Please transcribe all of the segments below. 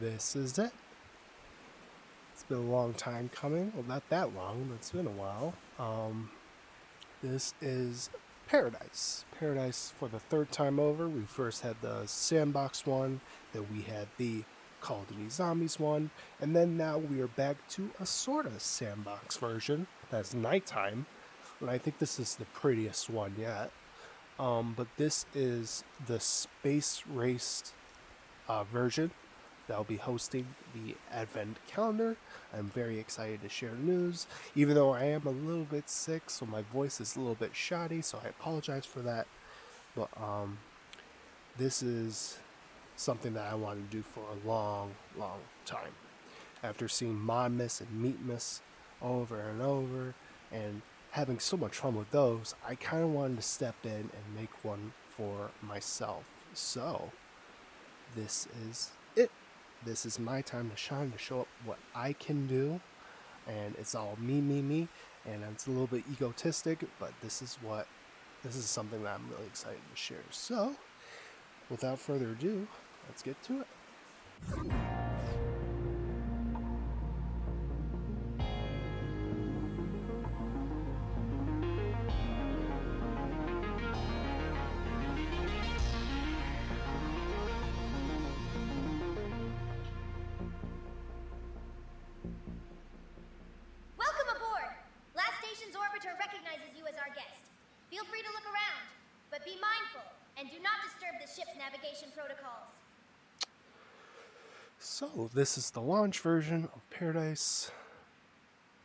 this is it. It's been a long time coming. Well, not that long, but it's been a while. This is Paradise. Paradise for the third time over. We first had the Sandbox one, then we had the Call of Duty Zombies one, and then now we are back to a sort of Sandbox version that's nighttime. And I think this is the prettiest one yet. But this is the space raced version that will be hosting the Advent calendar. I'm very excited to share the news, even though I am a little bit sick, so my voice is a little bit shoddy, so I apologize for that. But this is something that I wanted to do for a long, long time. After seeing Meatmas and Meatmas over and over, and having so much fun with those, I kind of wanted to step in and make one for myself. So, this is it. This is my time to shine, to show up what I can do. And it's all me, and it's a little bit egotistic, but this is something that I'm really excited to share. So, without further ado, let's get to it. Welcome aboard! Last Station's orbiter recognizes you as our guest. Feel free to look around, but be mindful and do not disturb the ship's navigation protocols. So, this is the launch version of Paradise.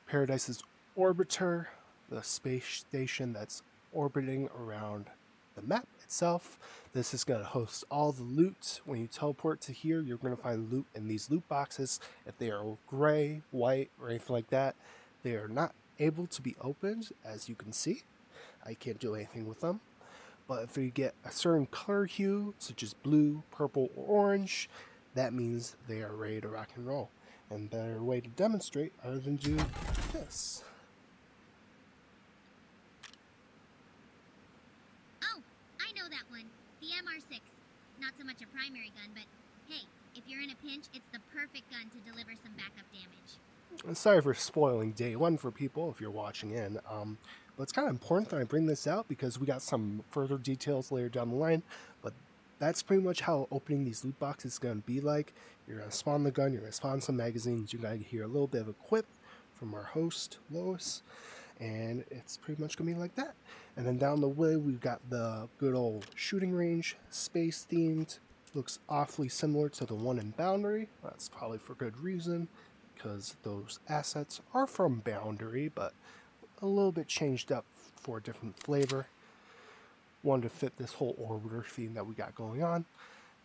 Paradise's orbiter, the space station that's orbiting around the map itself. This is going to host all the loot. When you teleport to here, you're going to find loot in these loot boxes. If they are gray, white, or anything like that, they are not able to be opened, as you can see. I can't do anything with them. But if you get a certain color hue, such as blue, purple, or orange, that means they are ready to rock and roll. And better way to demonstrate other than do this. Oh, I know that one. The MR6. Not so much a primary gun, but hey, if you're in a pinch, it's the perfect gun to deliver some backup damage. And sorry for spoiling day one for people if you're watching in. But it's kind of important that I bring this out because we got some further details later down the line. But that's pretty much how opening these loot boxes is going to be like. You're going to spawn the gun, you're going to spawn some magazines, you're going to hear a little bit of a quip from our host, Lois, and it's pretty much going to be like that. And then down the way, we've got the good old shooting range, space themed, looks awfully similar to the one in Boundary. That's probably for good reason, because those assets are from Boundary, but a little bit changed up for a different flavor. Wanted to fit this whole orbiter theme that we got going on.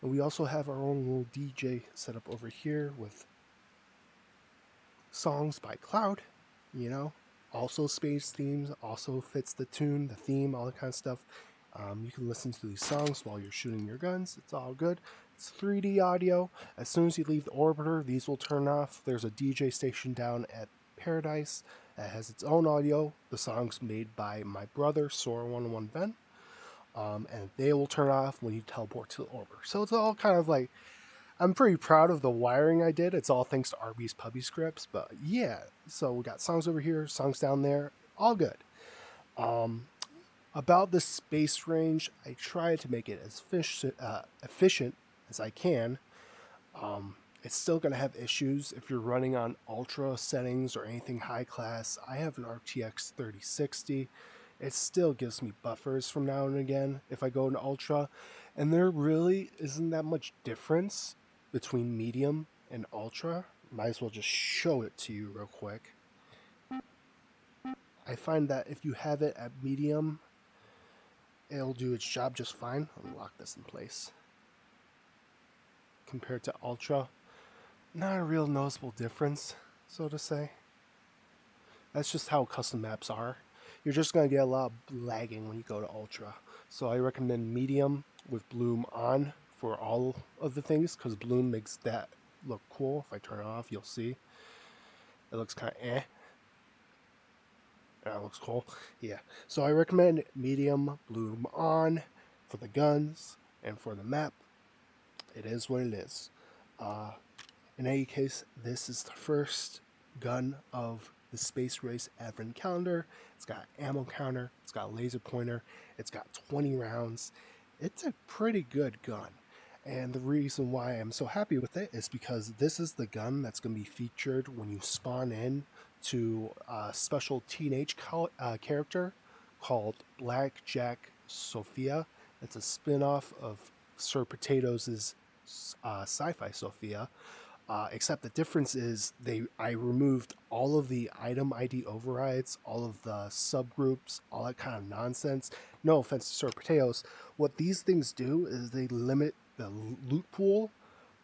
And we also have our own little DJ set up over here with songs by Cloud, also space themes, also fits the tune, the theme, all that kind of stuff. You can listen to these songs while you're shooting your guns. It's all good. It's 3D audio. As soon as you leave the orbiter, these will turn off. There's a DJ station down at Paradise that has its own audio. The song's made by my brother, Sora101 Ben. And they will turn off when you teleport to the orbiter. So it's all kind of like, I'm pretty proud of the wiring I did. It's all thanks to RB's Puppy Scripts. But yeah, so we got songs over here, songs down there, all good. About the space range, I try to make it as efficient as I can. It's still going to have issues if you're running on ultra settings or anything high class. I have an RTX 3060. It still gives me buffers from now and again if I go into ultra. And there really isn't that much difference between medium and ultra. Might as well just show it to you real quick. I find that if you have it at medium, it'll do its job just fine. Let me lock this in place. Compared to ultra, not a real noticeable difference, so to say. That's just how custom maps are. You're just going to get a lot of lagging when you go to ultra. So I recommend medium with bloom on for all of the things, because bloom makes that look cool. If I turn it off, you'll see. It looks kind of That looks cool. Yeah. So I recommend medium bloom on for the guns and for the map. It is what it is. In any case, this is the first gun of the Space Race Advent Calendar. It's got ammo counter, it's got a laser pointer, it's got 20 rounds. It's a pretty good gun. And the reason why I'm so happy with it is because this is the gun that's going to be featured when you spawn in to a special teenage character called Blackjack Sophia. It's a spin-off of Sir Potatoes' sci-fi Sophia. Except the difference is I removed all of the item ID overrides, all of the subgroups, all that kind of nonsense. No offense to Sir Potatoes. What these things do is they limit the loot pool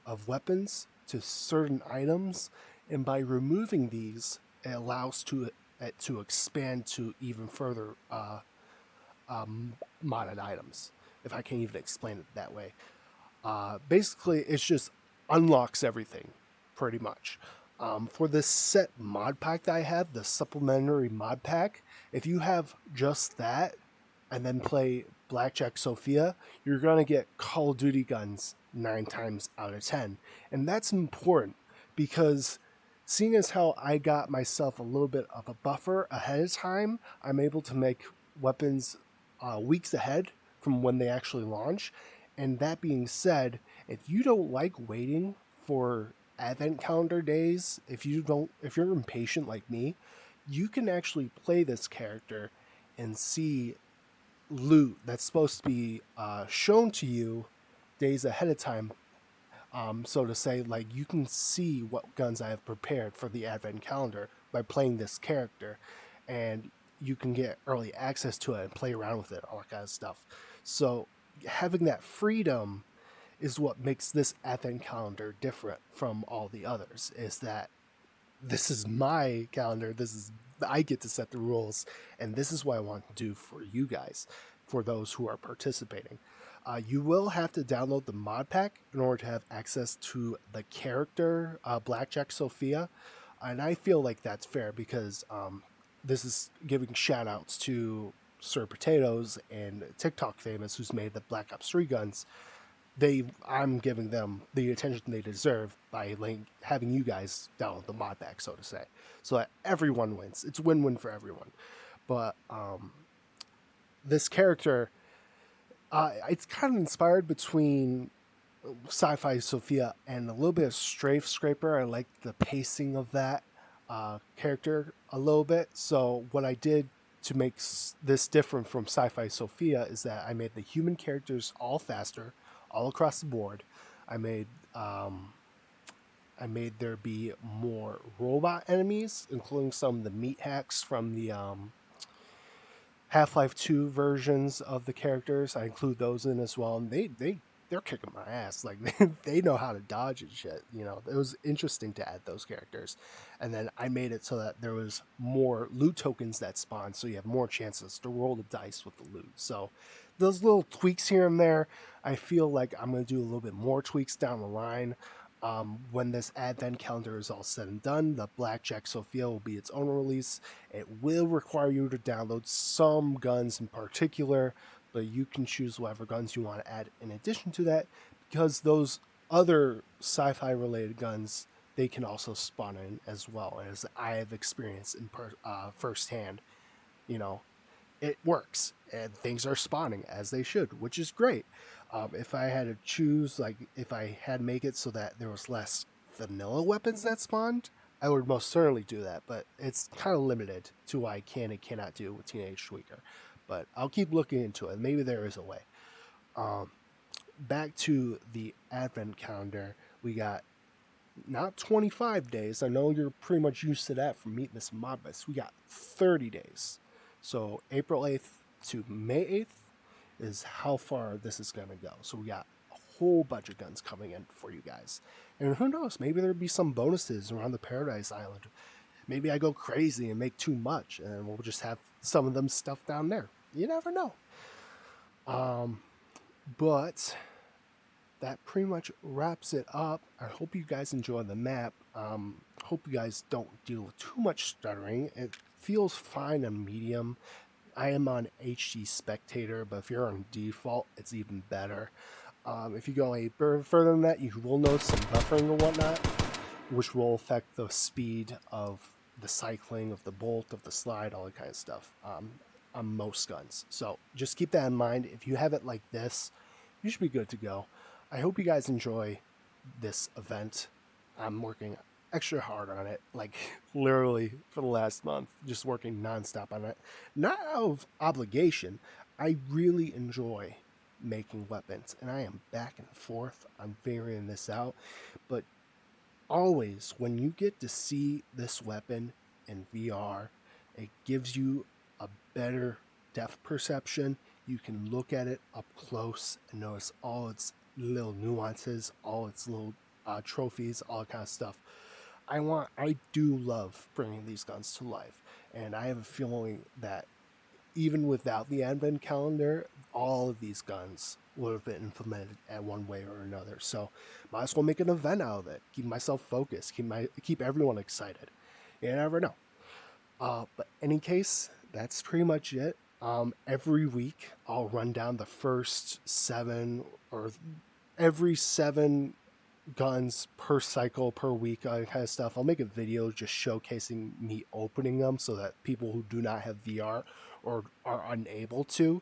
of weapons to certain items, and by removing these, it allows it to expand to even further modded items, if I can even explain it that way. Basically, it's just unlocks everything, pretty much. For this set mod pack that I have, the Supplementary Modpack, if you have just that and then play Blackjack Sophia, you're going to get Call of Duty guns 9 times out of 10. And that's important because seeing as how I got myself a little bit of a buffer ahead of time, I'm able to make weapons weeks ahead from when they actually launch. And that being said, if you don't like waiting for advent calendar days, if you're impatient like me, you can actually play this character and see loot that's supposed to be shown to you days ahead of time. So to say, like, you can see what guns I have prepared for the advent calendar by playing this character, and you can get early access to it and play around with it, all that kind of stuff. So having that freedom is what makes this advent calendar different from all the others, is that this is my calendar, I get to set the rules, and this is what I want to do for you guys, for those who are participating. You will have to download the mod pack in order to have access to the character Blackjack Sophia, and I feel like that's fair because this is giving shout outs to Sir Potatoes and TikTok Famous, who's made the Black Ops 3 guns. I'm giving them the attention they deserve by having you guys download the mod pack, so to say, so that everyone wins. It's win-win for everyone. But this character, it's kind of inspired between sci-fi Sophia and a little bit of Strafe Scraper. I like the pacing of that character a little bit. So what I did to make this different from sci-fi Sophia is that I made the human characters all faster, all across the board. I made there be more robot enemies, including some of the meat hacks from the Half-Life 2 versions of the characters. I include those in as well, and they're kicking my ass. Like, they know how to dodge and shit. You know, it was interesting to add those characters. And then I made it so that there was more loot tokens that spawn, so you have more chances to roll the dice with the loot. So those little tweaks here and there, I feel like I'm going to do a little bit more tweaks down the line. When this advent calendar is all said and done, the Blackjack Sophia will be its own release. It will require you to download some guns in particular, but you can choose whatever guns you want to add in addition to that, because those other sci-fi related guns, they can also spawn in as well, as I have experienced in firsthand. You know, it works and things are spawning as they should, which is great. If I had to choose, like, if I had make it so that there was less vanilla weapons that spawned, I would most certainly do that, but it's kind of limited to what I can and cannot do with Teenage Tweaker. But I'll keep looking into it. Maybe there is a way. Back to the advent calendar, we got not 25 days. I know you're pretty much used to that from Meatmas and Meatmas. We got 30 days. So April 8th to May 8th is how far this is going to go. So we got a whole bunch of guns coming in for you guys. And who knows, maybe there'll be some bonuses around the Paradise Island. Maybe I go crazy and make too much, and we'll just have some of them stuffed down there. You never know. But that pretty much wraps it up. I hope you guys enjoy the map. Hope you guys don't deal with too much stuttering. It feels fine on medium. I am on HD Spectator, but if you're on default, it's even better. If you go any further than that, you will notice some buffering and whatnot. which will affect the speed of the cycling, of the bolt, of the slide, all that kind of stuff on most guns. So just keep that in mind. If you have it like this, you should be good to go. I hope you guys enjoy this event. I'm working extra hard on it, like literally for the last month, just working nonstop on it. Not out of obligation. I really enjoy making weapons, and I am back and forth on figuring this out. But always, when you get to see this weapon in VR, it gives you a better depth perception. You can look at it up close and notice all its little nuances, all its little trophies, all that kind of stuff. I do love bringing these guns to life, and I have a feeling that even without the advent calendar, all of these guns would have been implemented at one way or another. So might as well make an event out of it. Keep myself focused. Keep everyone excited. You never know. But any case, that's pretty much it. Every week I'll run down the first 7 or every 7 guns per cycle per week, kind of stuff. I'll make a video just showcasing me opening them so that people who do not have VR or are unable to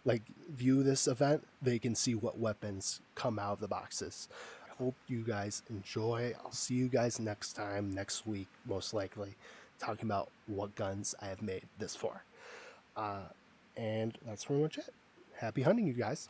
like view this event, they can see what weapons come out of the boxes. I hope you guys enjoy. I'll see you guys next time, next week, most likely, talking about what guns I have made this far. And that's pretty much it. Happy hunting, you guys.